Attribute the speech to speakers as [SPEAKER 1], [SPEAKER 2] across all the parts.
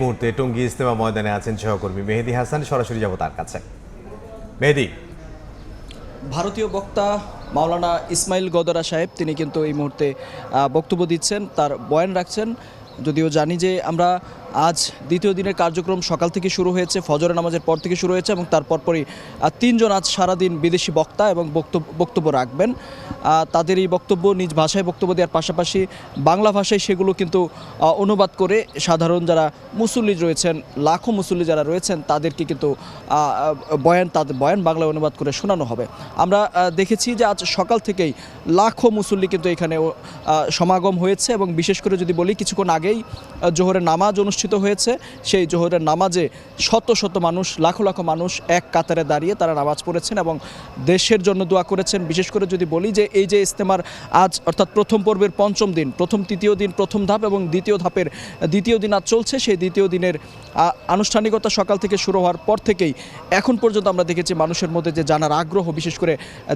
[SPEAKER 1] মুহূর্তে টঙ্গী ইজতেমা ময়দানে আছেন সহকর্মী মেহেদী হাসান, সরাসরি যাব তার কাছে। মেহেদী,
[SPEAKER 2] ভারতীয় বক্তা মাওলানা ইসমাইল গদরা সাহেব তিনি কিন্তু এই মুহূর্তে বক্তব্য দিচ্ছেন, তার বয়ান রাখছেন। যদিও জানি যে আমরা আজ দ্বিতীয় দিনের কার্যক্রম সকাল থেকে শুরু হয়েছে, ফজরের নামাজের পর থেকে শুরু হয়েছে এবং তারপর পরই তিনজন আজ সারাদিন বিদেশি বক্তা এবং বক্তব্য রাখবেন। তাদের এই বক্তব্য নিজ ভাষায় বক্তব্য দেওয়ার পাশাপাশি বাংলা ভাষায় সেগুলো কিন্তু অনুবাদ করে সাধারণ যারা মুসল্লি রয়েছেন, লাখো মুসল্লি যারা রয়েছেন তাদেরকে কিন্তু তাদের বয়ান বাংলায় অনুবাদ করে শোনানো হবে। আমরা দেখেছি যে আজ সকাল থেকেই লাখো মুসল্লি কিন্তু এখানে সমাগম হয়েছে এবং বিশেষ করে যদি বলি কিছুক্ষণ আগেই জোহরের নামাজ অনুষ্ঠিত হয়েছে। সেই জোহরের নামাজে শত শত মানুষ, লাখো লাখো মানুষ এক কাতারে দাঁড়িয়ে তারা নামাজ পড়েছেন এবং দেশের জন্য দোয়া করেছেন। বিশেষ করে যদি বলি যে এই যে ইজতেমার আজ অর্থাৎ প্রথম পর্বের পঞ্চম দিন, তৃতীয় দিন প্রথম ধাপ এবং দ্বিতীয় ধাপের দ্বিতীয় দিন আজ চলছে। সেই দ্বিতীয় দিনের আনুষ্ঠানিকতা সকাল থেকে শুরু হওয়ার পর থেকেই এখন পর্যন্ত আমরা দেখেছি মানুষের মধ্যে যে জানার আগ্রহ, বিশেষ করে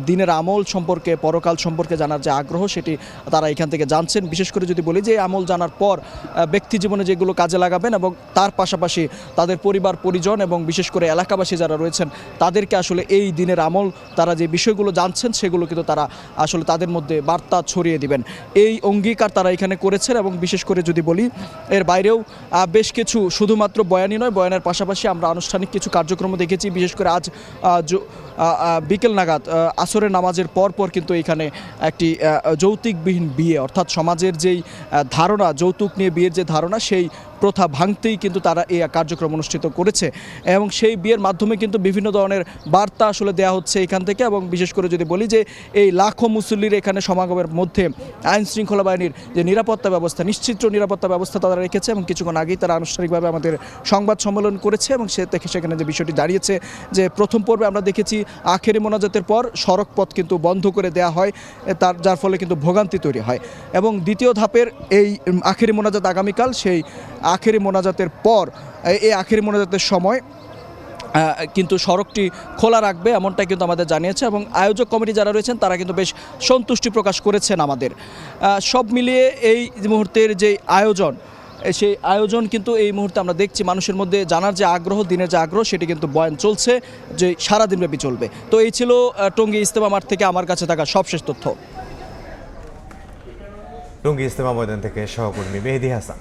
[SPEAKER 2] দিনের আমল সম্পর্কে, পরকাল সম্পর্কে জানার যে আগ্রহ সেটি তারা এখান থেকে জানছেন। বিশেষ করে যদি বলি যে আমল জানার পর ব্যক্তি জীবনে যেগুলো কাজে লাগাবেন এবং তার পাশাপাশি তাদের পরিবার পরিজন এবং বিশেষ করে এলাকাবাসী যারা রয়েছেন তাদেরকে আসলে এই দিনের আমল তারা যে বিষয়গুলো জানছেন সেগুলো কিন্তু তারা আসলে তাদের মধ্যে বার্তা ছড়িয়ে দিবেন, এই অঙ্গীকার তারা এখানে করেছেন। এবং বিশেষ করে যদি বলি এর বাইরেও বেশ কিছু শুধুমাত্র বয়ানই নয়, বয়ানের পাশাপাশি আমরা আনুষ্ঠানিক কিছু কার্যক্রম দেখেছি। বিশেষ করে আজ বিকেল নাগাদ আসরের নামাজের পর কিন্তু এখানে একটি যৌতুকবিহীন বিয়ে, অর্থাৎ সমাজের যেই ধারণা যৌতুক নিয়ে বিয়ের যে ধারণা সেই প্রথা ভাঙতেই কিন্তু তারা এই কার্যক্রম অনুষ্ঠিত করেছে এবং সেই বিয়ের মাধ্যমে কিন্তু বিভিন্ন ধরনের বার্তা আসলে দেওয়া হচ্ছে এখান থেকে। এবং বিশেষ করে যদি বলি যে এই লাখো মুসল্লির এখানে সমাগমের মধ্যে আইন শৃঙ্খলা বাহিনীর যে নিরাপত্তা ব্যবস্থা, নিশ্চিত নিরাপত্তা ব্যবস্থা তারা রেখেছে এবং কিছুক্ষণ আগেই তারা আনুষ্ঠানিকভাবে আমাদের সংবাদ সম্মেলন করেছে এবং সেখানে যে বিষয়টি দাঁড়িয়েছে যে প্রথম পর্বে আমরা দেখেছি আখেরি মোনাজাতের পর সড়ক পথ কিন্তু বন্ধ করে দেওয়া হয়, যার ফলে কিন্তু ভোগান্তি তৈরি হয় এবং দ্বিতীয় ধাপের এই আখেরি মোনাজাত আগামীকাল, সেই আখেরি মোনাজাতের পর এই আখেরি মোনাজাতের সময় কিন্তু সড়কটি খোলা রাখবে এমনটাই কিন্তু আমাদের জানিয়েছে এবং আয়োজক কমিটি যারা রয়েছেন তারা কিন্তু বেশ সন্তুষ্টি প্রকাশ করেছেন আমাদের। সব মিলিয়ে এই মুহূর্তের যে আয়োজন, সেই আয়োজন কিন্তু এই মুহূর্তে আমরা দেখছি মানুষের মধ্যে জানার যে আগ্রহ, দিনের যে আগ্রহ সেটি কিন্তু বয়ান চলছে যে সারাদিনব্যাপী চলবে। তো এই ছিল টঙ্গী ইজতেমা মাঠ থেকে আমার কাছে থাকা সবশেষ তথ্য।
[SPEAKER 1] টঙ্গী ইজতেমা ময়দান থেকে সহকর্মী মেহেদী হাসান।